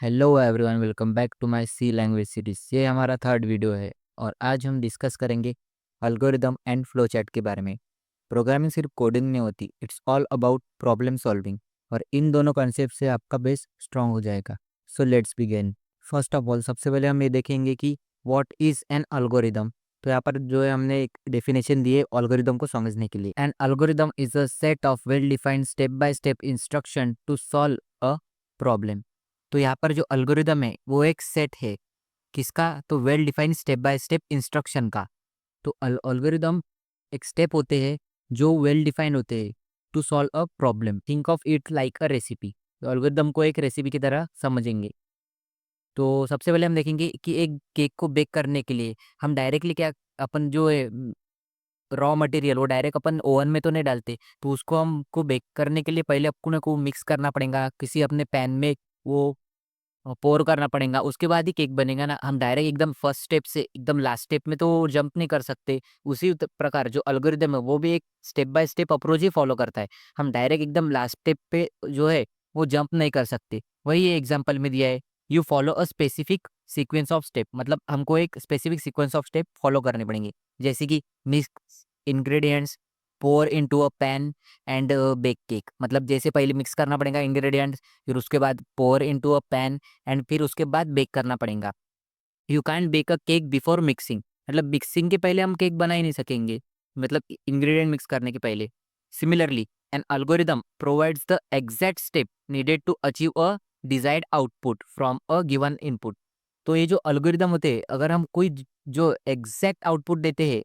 Hello everyone, welcome back to my C language series. ये हमारा third video है और आज हम डिस्कस करेंगे अल्गोरिदम एंड फ्लो चार्ट के बारे में। प्रोग्रामिंग सिर्फ कोडिंग नहीं होती, it's all about problem solving. और इन दोनों कॉन्सेप्ट से आपका बेस स्ट्रांग हो जाएगा। So let's begin. First of all, सबसे पहले हम ये देखेंगे कि व्हाट इज एन अल्गोरिदम। तो यहाँ पर जो है हमने एक डेफिनेशन दी है अल्गोरिदम को समझने के लिए। An algorithm is a set of well defined step by step instruction to solve a problem. तो यहाँ पर जो अल्गोरिदम है वो एक सेट है किसका, तो well defined step by step instruction का। तो अल्गोरिदम एक स्टेप होते हैं जो वेल डिफाइंड होते हैं to solve a problem. Think of it like a recipe. तो अल्गोरिदम को एक रेसिपी की तरह समझेंगे। तो सबसे पहले हम देखेंगे कि एक केक को बेक करने के लिए हम डायरेक्टली क्या, अपन जो है रॉ मटेरियल वो डायरेक्ट अपन ओवन में तो नहीं डालते। तो उसको हमको बेक करने के लिए पहले अपने को मिक्स करना पड़ेगा किसी अपने पैन में, वो पोर करना पड़ेगा, उसके बाद ही केक बनेगा ना। हम डायरेक्ट एकदम फर्स्ट स्टेप से एकदम लास्ट स्टेप में तो जंप नहीं कर सकते। उसी प्रकार जो अल्गोरिदम है वो भी एक step by step approach he follow करता है। हम डायरेक्ट एकदम लास्ट स्टेप पे जो है वो जंप नहीं कर सकते। वही ये एग्जाम्पल में दिया है, you follow a specific sequence of step. मतलब हमको एक specific sequence of step follow करने पड़ेंगे, जैसे कि mix ingredients, pour into a pan and bake cake. मतलब जैसे पहले मिक्स करना पड़ेगा इंग्रेडिएंट्स, फिर उसके बाद pour into a pan and फिर उसके बाद बेक करना पड़ेगा। You can't bake a cake before mixing. मतलब मिक्सिंग के पहले हम केक बना ही नहीं सकेंगे, मतलब इंग्रेडिएंट मिक्स करने के पहले। Similarly an algorithm provides the exact step needed to achieve a desired output from a given input. तो ये जो अल्गोरिदम होते हैं, अगर हम कोई जो एग्जैक्ट आउटपुट देते हैं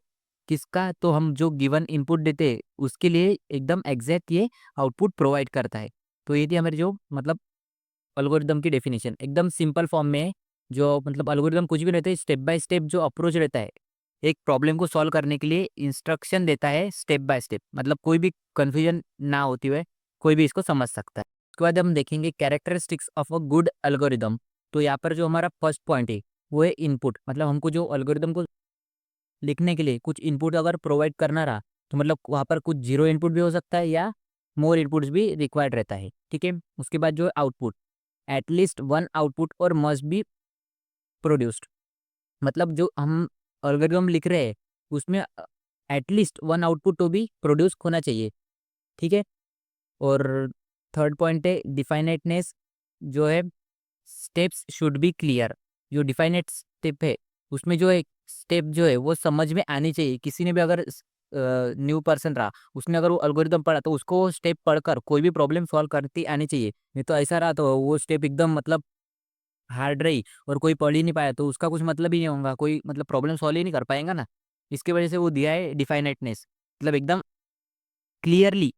किसका, तो हम जो गिवन इनपुट देते हैं उसके लिए एकदम एग्जैक्ट ये आउटपुट प्रोवाइड करता है। तो ये थी हमारी जो मतलब एल्गोरिदम की डेफिनेशन एकदम सिंपल फॉर्म में है। जो मतलब एल्गोरिदम कुछ भी रहता है, स्टेप बाय स्टेप जो अप्रोच रहता है एक प्रॉब्लम को सॉल्व करने के लिए, इंस्ट्रक्शन देता है स्टेप बाय स्टेप। मतलब कोई भी कंफ्यूजन ना होती हुए कोई भी इसको समझ सकता है। उसके बाद हम देखेंगे characteristics of a good algorithm. तो यहाँ पर जो हमारा फर्स्ट पॉइंट है वो है इनपुट। मतलब हमको जो एल्गोरिदम को लिखने के लिए कुछ इनपुट अगर प्रोवाइड करना रहा, तो मतलब वहाँ पर कुछ जीरो इनपुट भी हो सकता है या मोर इनपुट्स भी रिक्वायर्ड रहता है। ठीक है। उसके बाद जो है आउटपुट, एटलीस्ट वन आउटपुट और मस्ट बी प्रोड्यूस्ड। मतलब जो हम एल्गोरिथम लिख रहे हैं उसमें एटलीस्ट वन आउटपुट तो भी प्रोड्यूस होना चाहिए। ठीक है। और थर्ड पॉइंट है डिफाइनेटनेस, जो है स्टेप्स शुड बी क्लियर। जो डिफाइनेट स्टेप है उसमें जो है स्टेप जो है वो समझ में आनी चाहिए। किसी ने भी अगर न्यू पर्सन रहा, उसने अगर वो एल्गोरिदम पढ़ा तो उसको स्टेप पढ़कर कोई भी प्रॉब्लम सॉल्व करती आनी चाहिए। नहीं तो ऐसा रहा तो वो स्टेप एकदम मतलब हार्ड रही और कोई पढ़ ही नहीं पाया तो उसका कुछ मतलब ही नहीं होगा, कोई मतलब प्रॉब्लम सॉल्व ही नहीं कर पाएगा ना। इसकी वजह से वो दिया है डिफाइनेटनेस, मतलब एकदम क्लियरली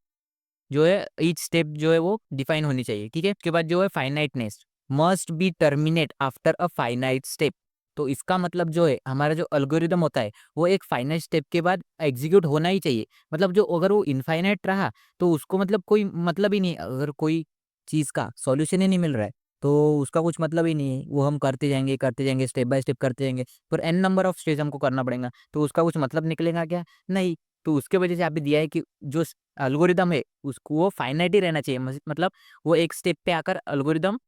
जो है ईच स्टेप जो है वो डिफाइन होनी चाहिए। ठीक है। उसके बाद जो है finiteness, must be terminate after a finite step. तो इसका मतलब जो है हमारा जो अल्गोरिदम होता है वो एक फाइनाइट स्टेप के बाद एग्जीक्यूट होना ही चाहिए। मतलब जो अगर वो इनफाइनाइट रहा तो उसको मतलब कोई मतलब ही नहीं। अगर कोई चीज़ का सॉल्यूशन ही नहीं मिल रहा है तो उसका कुछ मतलब ही नहीं है। वो हम करते जाएंगे स्टेप बाय स्टेप करते जाएंगे, पर एन नंबर ऑफ स्टेज हमको करना पड़ेगा, तो उसका कुछ मतलब निकलेगा क्या? नहीं। तो उसके वजह से आप भी दिया है कि जो एल्गोरिदम है उसको वो फाइनाइट ही रहना चाहिए। मतलब वो एक स्टेप पे आकर एल्गोरिदम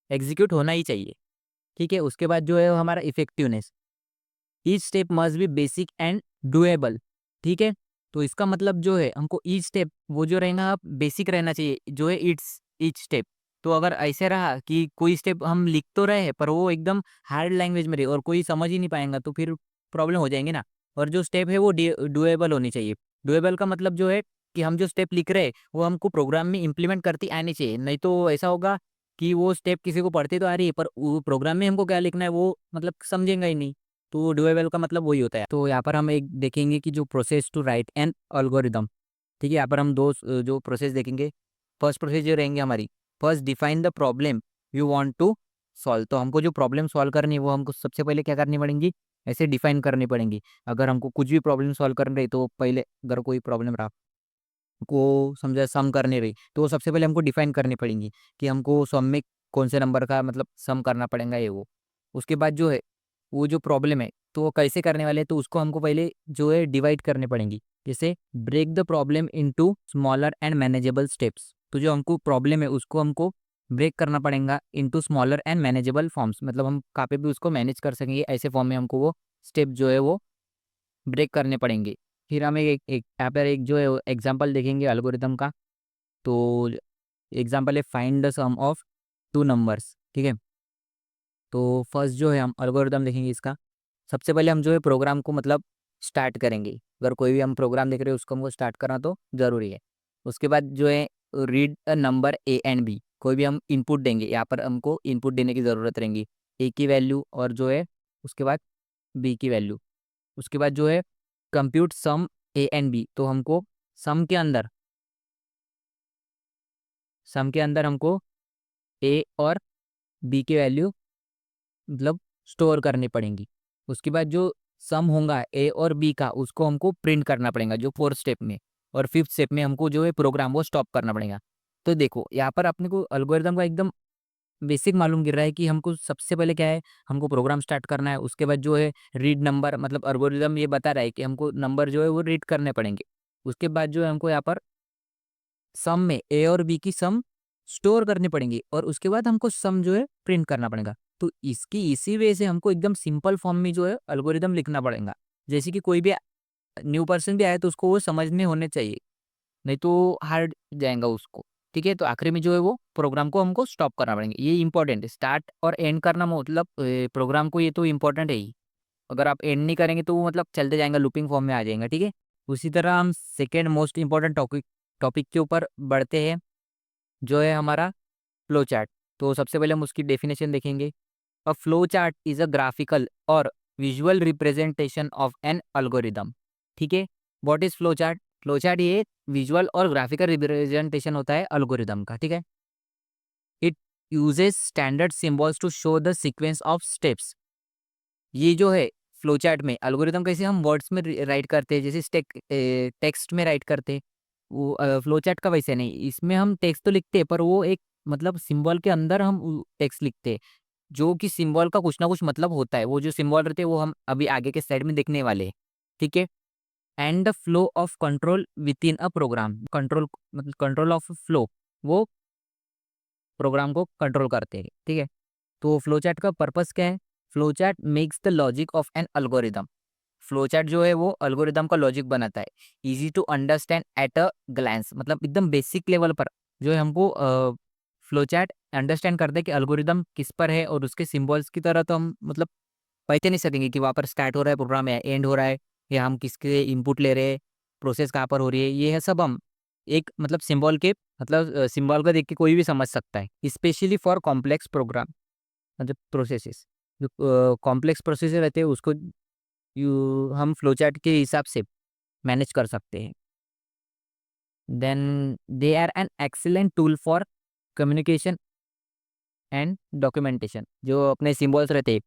एग्जीक्यूट होना ही चाहिए। ठीक है। उसके बाद जो है वो हमारा effectiveness, each step must be basic and doable. ठीक है। तो इसका मतलब जो है हमको ईच स्टेप वो जो रहेगा बेसिक रहना चाहिए, जो है ईच ईच स्टेप। तो अगर ऐसे रहा कि कोई स्टेप हम लिख तो रहे हैं पर वो एकदम हार्ड लैंग्वेज में रहे और कोई समझ ही नहीं पाएगा तो फिर प्रॉब्लम हो जाएंगे ना। और जो स्टेप है वो डुएबल होनी चाहिए। डुएबल का मतलब जो है कि हम जो स्टेप लिख रहे हैं वो हमको प्रोग्राम में इम्प्लीमेंट करती आनी चाहिए। नहीं तो ऐसा होगा कि वो स्टेप किसी को पढ़ते तो आ रही है पर वो प्रोग्राम में हमको क्या लिखना है वो मतलब समझेंगे ही नहीं। तो डुएबल का मतलब वही होता है। तो यहाँ पर हम एक देखेंगे कि जो process to write an algorithm. ठीक है। यहाँ पर हम दो जो प्रोसेस देखेंगे। फर्स्ट प्रोसेस जो रहेंगे हमारी, first define the problem you want to solve. तो हमको जो प्रॉब्लम सॉल्व करनी है वो हमको सबसे पहले क्या करनी पड़ेगी, ऐसे डिफाइन करनी पड़ेंगी। अगर हमको कुछ भी प्रॉब्लम सॉल्व करनी रही तो पहले अगर कोई प्रॉब्लम रहा को समझा सम करनी रही तो सबसे पहले हमको डिफाइन करनी पड़ेगी कि हमको सम में कौन से नंबर का मतलब सम करना पड़ेगा ये वो। उसके बाद जो है वो जो प्रॉब्लम है तो वो कैसे करने वाले हैं तो उसको हमको पहले जो है डिवाइड करनी पड़ेंगी। जैसे break the problem into smaller and manageable steps. तो जो हमको प्रॉब्लम है उसको हमको ब्रेक करना पड़ेगा into smaller and manageable forms, मतलब हम कहाँ पे भी उसको मैनेज कर सकेंगे, ऐसे फॉर्म में हमको वो स्टेप जो है वो ब्रेक करने पड़ेंगे। फिर हम एक यहाँ पर एक जो है एग्जांपल देखेंगे एल्गोरिदम का। तो एग्जांपल है find the sum of two numbers, ठीक है। तो फर्स्ट जो है हम एल्गोरिदम देखेंगे इसका। सबसे पहले हम जो है प्रोग्राम को मतलब स्टार्ट करेंगे। अगर कोई भी हम प्रोग्राम देख रहे हैं उसको हमको स्टार्ट करना तो ज़रूरी है। उसके बाद जो है read a number a and b, कोई भी हम इनपुट देंगे, यहाँ पर हमको इनपुट देने की ज़रूरत रहेगी, ए की वैल्यू और जो है उसके बाद बी की वैल्यू। उसके बाद जो है compute sum a and b, तो हमको सम के अंदर हमको ए और बी की वैल्यू मतलब स्टोर करनी पड़ेंगी। उसके बाद जो सम होगा ए और बी का उसको हमको प्रिंट करना पड़ेगा जो फोर्थ स्टेप में, और फिफ्थ स्टेप में हमको जो है प्रोग्राम वो स्टॉप करना पड़ेगा। तो देखो यहाँ पर अपने को एल्गोरिदम का एकदम बेसिक मालूम गिर रहा है कि हमको सबसे पहले क्या है, हमको प्रोग्राम स्टार्ट करना है। उसके बाद जो है रीड नंबर, मतलब एल्गोरिदम ये बता रहा है कि हमको नंबर जो है वो रीड करने पड़ेंगे। उसके बाद जो है हमको यहाँ पर सम में ए और बी की सम स्टोर करनी पड़ेंगी, और उसके बाद हमको सम जो है प्रिंट करना पड़ेगा। तो इसकी इसी वजह से हमको एकदम सिंपल फॉर्म में जो है एल्गोरिदम लिखना पड़ेगा, जैसे कि कोई भी न्यू पर्सन भी आए तो उसको वो समझ में होने चाहिए, नहीं तो हार्ड जाएगा उसको। ठीक है, तो आखिरी में जो है वो प्रोग्राम को हमको स्टॉप करना पड़ेगा। ये इंपॉर्टेंट है, स्टार्ट और एंड करना मतलब प्रोग्राम को, ये तो इंपॉर्टेंट है ही। अगर आप एंड नहीं करेंगे तो वो मतलब चलते जाएगा, लूपिंग फॉर्म में आ जाएगा। ठीक है, उसी तरह हम second most important topic topic के ऊपर बढ़ते हैं, जो है हमारा फ्लो चार्ट। तो सबसे पहले हम उसकी डेफिनेशन देखेंगे। A flow chart is a graphical और visual representation of an algorithm. ठीक है, what is flow chart? Flow chart ये विजुअल और ग्राफिकल रिप्रेजेंटेशन होता है एल्गोरिदम का। ठीक है, it uses standard symbols to show the sequence of steps. ये जो है फ्लो चार्ट में एल्गोरिदम कैसे हम वर्ड्स में राइट करते हैं, जैसे टेक्स्ट में राइट करते हैं, वो फ्लो चार्ट का वैसे नहीं। इसमें हम टेक्स्ट तो लिखते हैं पर वो एक मतलब सिंबल के अंदर हम टेक्स्ट लिखते हैं, जो कि सिंबल का कुछ ना कुछ मतलब होता है। वो जो सिंबल रहते हैं वो हम अभी आगे के स्लाइड में देखने वाले हैं। ठीक है, and the flow of control within a program. Control मतलब कंट्रोल ऑफ फ्लो, वो प्रोग्राम को कंट्रोल करते हैं। ठीक है, तो फ्लो चार्ट का पर्पस क्या है? Flow chart makes the logic of an algorithm. Flow chart जो है वो एल्गोरिदम का लॉजिक बनाता है, easy to understand at a glance, मतलब एकदम बेसिक लेवल पर जो है हमको फ्लो चार्ट अंडरस्टैंड करते हैं कि एल्गोरिदम किस पर है। और उसके सिंबल्स की तरह तो हम मतलब पहचान नहीं सकेंगे कि वहाँ पर स्टार्ट हो रहा है प्रोग्राम या एंड हो रहा है, या हम किसके इनपुट ले रहे हैं, प्रोसेस कहाँ पर हो रही है। ये है सब हम एक मतलब सिंबल के मतलब सिंबल को देख के कोई भी समझ सकता है, स्पेशली फॉर कॉम्प्लेक्स प्रोग्राम मतलब प्रोसेसेस। जो कॉम्प्लेक्स प्रोसेस रहते हैं उसको हम फ्लो चार्ट के हिसाब से मैनेज कर सकते हैं। Then they are an excellent tool for communication and documentation. जो अपने सिंबल्स रहते हैं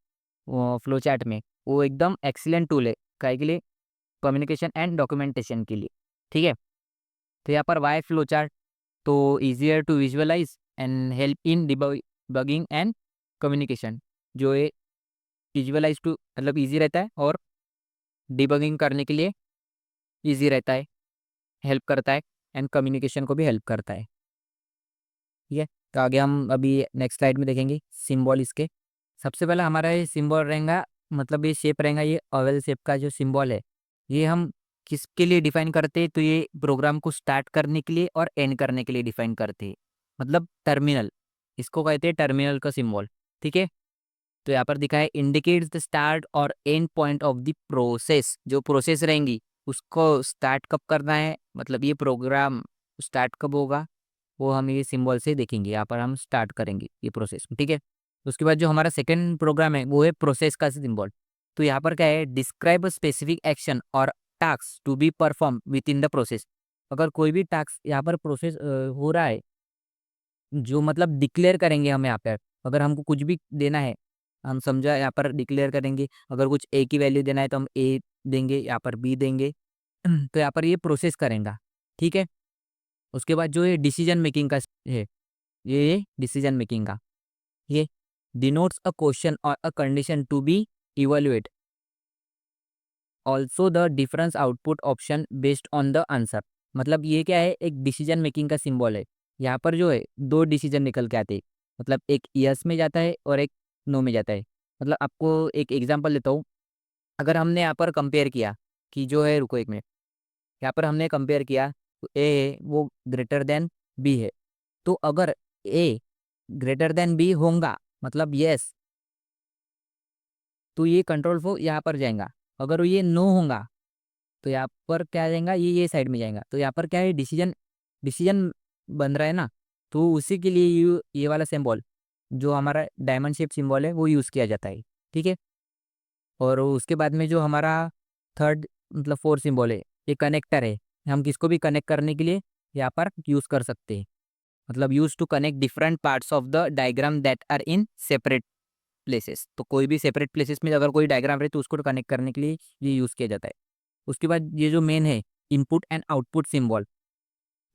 वो फ्लो चार्ट में, वो एकदम एक्सीलेंट टूल है काय के लिए? कम्युनिकेशन एंड डॉक्यूमेंटेशन के लिए। ठीक है, तो यहाँ पर वाई फ्लो चार्ट? तो easier to visualise and help in debugging and communication. जो है विजुअलाइज टू मतलब ईजी रहता है, और डिबगिंग करने के लिए ईजी रहता है, हेल्प करता है, एंड कम्युनिकेशन को भी हेल्प करता है। ठीक है, तो आगे हम अभी नेक्स्ट स्लाइड में देखेंगे सिंबल इसके। सबसे पहला हमारा ये सिंबल रहेगा, मतलब ये शेप रहेगा, ये ओवल शेप का जो सिंबल है, ये हम किसके लिए डिफाइन करते हैं? तो ये प्रोग्राम को स्टार्ट करने के लिए और एंड करने के लिए डिफाइन करते हैं, मतलब टर्मिनल, इसको कहते हैं टर्मिनल का सिंबल। ठीक है, तो यहाँ पर दिखा है इंडिकेट्स द स्टार्ट और and point of the process. जो प्रोसेस रहेंगी उसको स्टार्ट कब करना है, मतलब ये प्रोग्राम स्टार्ट कब होगा, वो हम ये सिंबल से देखेंगे। यहाँ पर हम स्टार्ट करेंगे ये प्रोसेस। ठीक है, उसके बाद जो हमारा सेकेंड प्रोग्राम है वो है प्रोसेस का सिंबल। तो यहाँ पर क्या है? डिस्क्राइब अ स्पेसिफिक एक्शन और task to be perform within the process. अगर कोई भी टास्क यहाँ पर प्रोसेस हो रहा है, जो मतलब डिक्लेयर करेंगे हम यहाँ पर, अगर हमको कुछ भी देना है, हम समझा यहाँ पर डिक्लेयर करेंगे। अगर कुछ ए की वैल्यू देना है तो हम ए देंगे, यहाँ पर बी देंगे। तो यहाँ पर ये प्रोसेस करेगा। ठीक है, उसके बाद जो ये डिसीजन मेकिंग का है, ये डिसीजन मेकिंग का ये डिनोट्स अ क्वेश्चन और a condition to be evaluate, also the difference output option based on the answer. मतलब ये क्या है? एक डिसीजन मेकिंग का सिंबल है। यहाँ पर जो है दो डिसीजन निकल के आते हैं, मतलब एक यस में जाता है और एक नो में जाता है। मतलब आपको एक एग्जांपल देता हूँ। अगर हमने यहाँ पर कंपेयर किया कि जो है, रुको एक मिनट, यहाँ पर हमने कंपेयर किया तो ए है वो ग्रेटर देन बी है। तो अगर ए ग्रेटर देन बी होगा मतलब यस, तो ये कंट्रोल फ्लो यहाँ पर जाएगा। अगर ये नो होगा तो यहाँ पर क्या जाएगा, ये साइड में जाएगा। तो यहाँ पर क्या है, डिसीजन डिसीजन बन रहा है ना। तो उसी के लिए ये वाला सिंबल जो हमारा डायमंड शेप सिंबल है वो यूज़ किया जाता है। ठीक है। और उसके बाद में जो हमारा थर्ड मतलब फोर्थ सिंबल है, ये कनेक्टर है। हम किसको भी कनेक्ट करने के लिए यहाँ पर यूज़ कर सकते हैं। मतलब use to connect different parts of the diagram that are in separate places. तो कोई भी सेपरेट प्लेसेस में अगर कोई डायग्राम रहे तो उसको कनेक्ट करने के लिए ये यूज़ किया जाता है। उसके बाद ये जो मेन है, input and output symbol,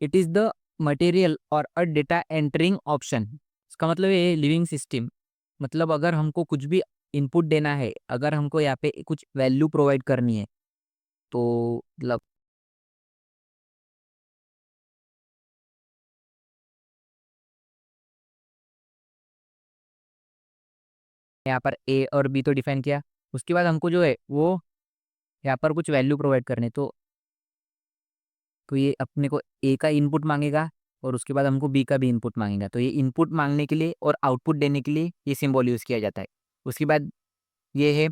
it is the material और अ डेटा एंटरिंग ऑप्शन। इसका मतलब ये लिविंग सिस्टम। मतलब अगर हमको कुछ भी इनपुट देना है, अगर हमको यहाँ पे कुछ वैल्यू प्रोवाइड करनी है, तो मतलब यहाँ पर ए और बी तो डिफाइन किया। उसके बाद हमको जो है वो यहाँ पर कुछ वैल्यू प्रोवाइड करने, तो ये अपने को ए का इनपुट मांगेगा और उसके बाद हमको बी का भी इनपुट मांगेगा। तो ये इनपुट मांगने के लिए और आउटपुट देने के लिए ये सिंबल यूज़ किया जाता है। उसके बाद ये है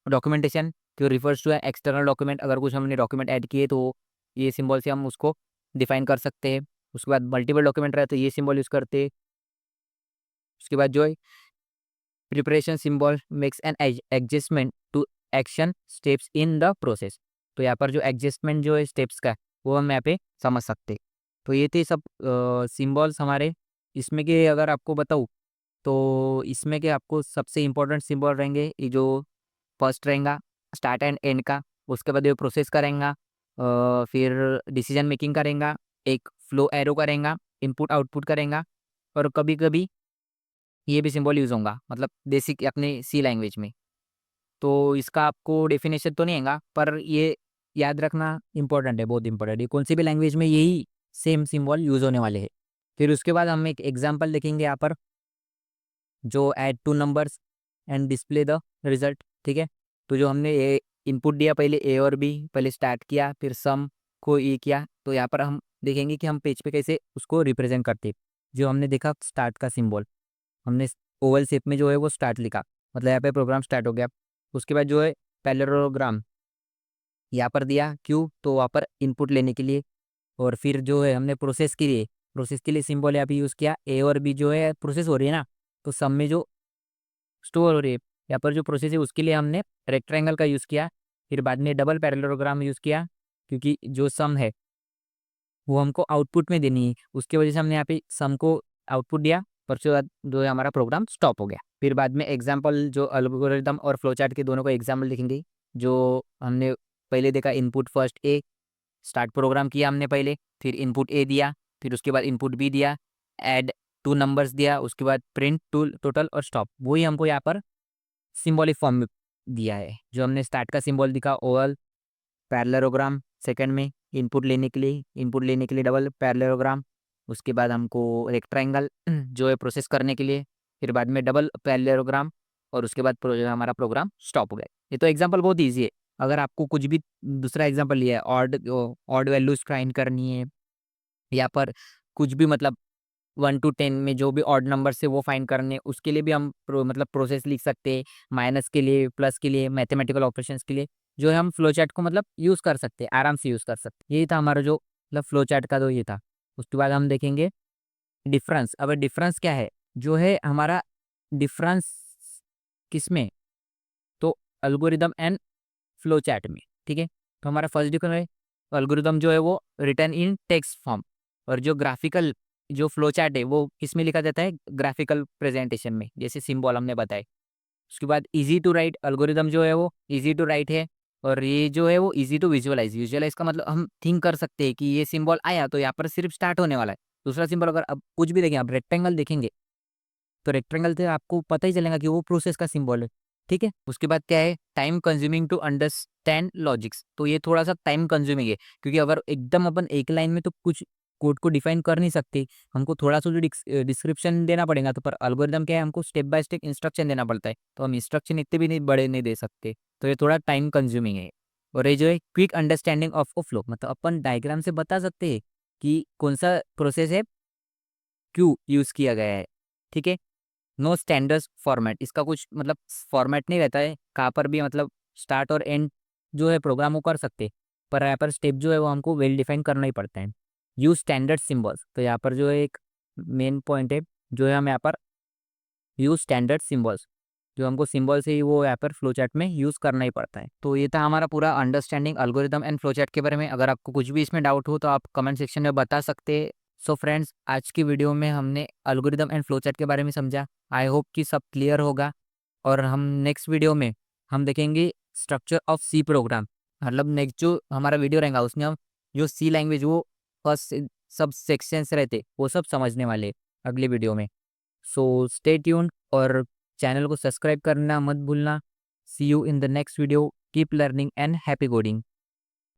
डॉक्यूमेंटेशन, जो रिफर्स टू एक्सटर्नल डॉक्यूमेंट। अगर कुछ हमने डॉक्यूमेंट ऐड किए तो ये सिंबल से हम उसको डिफाइन कर सकते हैं। उसके बाद मल्टीपल डॉक्यूमेंट रहे तो ये सिंबल यूज़ करते हैं। उसके बाद जो है preparation symbol makes an adjustment to action steps in the process. तो यहाँ पर जो एडजस्टमेंट जो है स्टेप्स का, वो हम यहाँ पे समझ सकते हैं। तो ये थे सब सिंबल्स हमारे। इसमें के अगर आपको बताऊँ तो इसमें के आपको सबसे इम्पोर्टेंट सिंबल रहेंगे, ये जो फर्स्ट रहेगा स्टार्ट एंड एंड का। उसके बाद ये प्रोसेस करेंगा, फिर डिसीजन मेकिंग करेंगा, एक फ्लो एरो करेंगा, इनपुट आउटपुट करेंगा, और कभी कभी ये भी सिंबल यूज़ होगा मतलब बेसिक अपने सी लैंग्वेज में। तो इसका आपको डेफिनेशन तो नहीं आएगा, पर ये याद रखना इंपॉर्टेंट है, बहुत इंपॉर्टेंट है। कौन सी भी लैंग्वेज में यही सेम सिंबल यूज़ होने वाले हैं। फिर उसके बाद हम एक एग्जांपल देखेंगे यहाँ पर, जो add two numbers and display the result. ठीक है। तो जो हमने ए इनपुट दिया, पहले ए और बी पहले स्टार्ट किया, फिर सम को ए किया। तो यहाँ पर हम देखेंगे कि हम पेज पे कैसे उसको रिप्रेजेंट करते हैं। जो हमने देखा स्टार्ट का सिंबल, हमने ओवल शेप में जो है वो स्टार्ट लिखा, मतलब यहाँ पे प्रोग्राम स्टार्ट हो गया। उसके बाद जो है पैरेललोग्राम यहाँ पर दिया, क्यों, तो वहाँ पर इनपुट लेने के लिए। और फिर जो है हमने प्रोसेस के लिए सिंबल यहाँ पे यूज़ किया। ए और बी जो है प्रोसेस हो रही है ना, तो सम में जो स्टोर हो रही है, यहाँ पर जो प्रोसेस है उसके लिए हमने रेक्टेंगल का यूज़ किया। फिर बाद में डबल पैरेललोग्राम यूज़ किया, क्योंकि जो सम है वो हमको आउटपुट में देनी है। उसकी वजह से हमने यहाँ पे सम को आउटपुट दिया, पर उसके बाद जो है हमारा प्रोग्राम स्टॉप हो गया। फिर बाद में एग्जाम्पल, जो एल्गोरिदम और फ्लोचार्ट के दोनों को एग्जाम्पल लिखेंगे। जो हमने पहले देखा, input first A, start programme किया हमने पहले, फिर इनपुट ए दिया, फिर उसके बाद इनपुट बी दिया, ऐड टू नंबर्स दिया, उसके बाद प्रिंट टू टोटल और स्टॉप। वही हमको यहाँ पर सिंबॉलिक फॉर्म में दिया है। जो हमने स्टार्ट का सिंबल दिखा ओवल पैरेललोग्राम, सेकंड में इनपुट लेने के लिए डबल पैरेललोग्राम, उसके बाद हमको रेक्टेंगल जो है प्रोसेस करने के लिए, फिर बाद में डबल पैरेललोग्राम, और उसके बाद हमारा प्रोग्राम स्टॉप हो गया। ये तो एग्जांपल बहुत ईजी है। अगर आपको कुछ भी दूसरा एग्जांपल लिया है, ऑड वैल्यूज फाइंड करनी है, या पर कुछ भी मतलब 1 to 10 में जो भी ऑड नंबर से वो फाइंड करने, उसके लिए भी हम मतलब प्रोसेस लिख सकते हैं। माइनस के लिए, प्लस के लिए, मैथमेटिकल ऑपरेशंस के लिए जो है हम फ्लो चार्ट को मतलब यूज़ कर सकते हैं, आराम से यूज़ कर सकते हैं। यही था हमारा जो मतलब फ्लो चार्ट का, तो ये था। उसके बाद हम देखेंगे डिफरेंस। अब डिफरेंस क्या है, जो है हमारा डिफरेंस किसमें, तो एल्गोरिदम एंड फ्लो चार्ट में। ठीक है। तो हमारा फर्स्ट डिफरेंस है, एल्गोरिदम जो है वो रिटर्न इन टेक्स्ट फॉर्म, और जो ग्राफिकल जो फ्लो चार्ट है वो किस में लिखा जाता है, ग्राफिकल प्रेजेंटेशन में, जैसे सिंबल हमने बताए। उसके बाद इजी टू राइट, एल्गोरिदम जो है वो इजी टू राइट है, और ये जो है वो इजी टू विजुअलाइज। विजुअलाइज का मतलब हम थिंक कर सकते हैं कि ये सिंबल आया तो यहाँ पर सिर्फ स्टार्ट होने वाला है। दूसरा सिंबल अगर अब कुछ भी देखें, आप रेक्टेंगल देखेंगे तो रेक्टेंगल से आपको पता ही चलेगा कि वो प्रोसेस का सिंबल है। ठीक है। उसके बाद क्या है, time consuming to understand logics. तो ये थोड़ा सा टाइम कंज्यूमिंग है, क्योंकि अगर एकदम अपन एक लाइन में तो कुछ कोड को डिफाइन कर नहीं सकते, हमको थोड़ा सा जो डिस्क्रिप्शन देना पड़ेगा। तो पर एल्गोरिदम क्या है, हमको स्टेप बाय स्टेप इंस्ट्रक्शन देना पड़ता है, तो हम इंस्ट्रक्शन इतने भी नहीं बड़े नहीं दे सकते, तो ये थोड़ा टाइम कंज्यूमिंग है। और ये जो है quick understanding of a flow, मतलब अपन डायग्राम से बता सकते हैं कि कौन सा प्रोसेस है, क्यों यूज़ किया गया है, ठीक है। नो स्टैंडर्ड फॉर्मेट, इसका कुछ मतलब फॉर्मेट नहीं रहता है, कहाँ पर भी मतलब स्टार्ट और एंड जो है प्रोग्राम वो कर सकते, पर यहाँ पर स्टेप जो है वो हमको वेल डिफाइन करना ही पड़ता है। यूज स्टैंडर्ड सिम्बल्स, तो यहाँ पर जो है एक मेन पॉइंट है, जो है हम यहाँ पर यूज स्टैंडर्ड सिम्बल्स, जो हमको सिंबल से ही वो यहाँ पर फ्लो चार्ट में यूज़ करना ही पड़ता है। तो ये था हमारा पूरा understanding algorithm and flow chart के बारे में। अगर आपको कुछ भी इसमें डाउट हो तो आप कमेंट सेक्शन में बता सकते हैं। सो फ्रेंड्स, आज की वीडियो में हमने एल्गोरिदम एंड फ्लो चार्ट के बारे में समझा। आई होप कि सब क्लियर होगा। और हम नेक्स्ट वीडियो में हम देखेंगे स्ट्रक्चर ऑफ सी प्रोग्राम, मतलब नेक्स्ट जो हमारा वीडियो रहेगा उसमें हम जो सी लैंग्वेज वो फर्स्ट सब सेक्शंस रहते वो सब समझने वाले अगले वीडियो में। सो स्टे ट्यून और चैनल को सब्सक्राइब करना मत भूलना। See you in the next video. Keep learning and happy coding.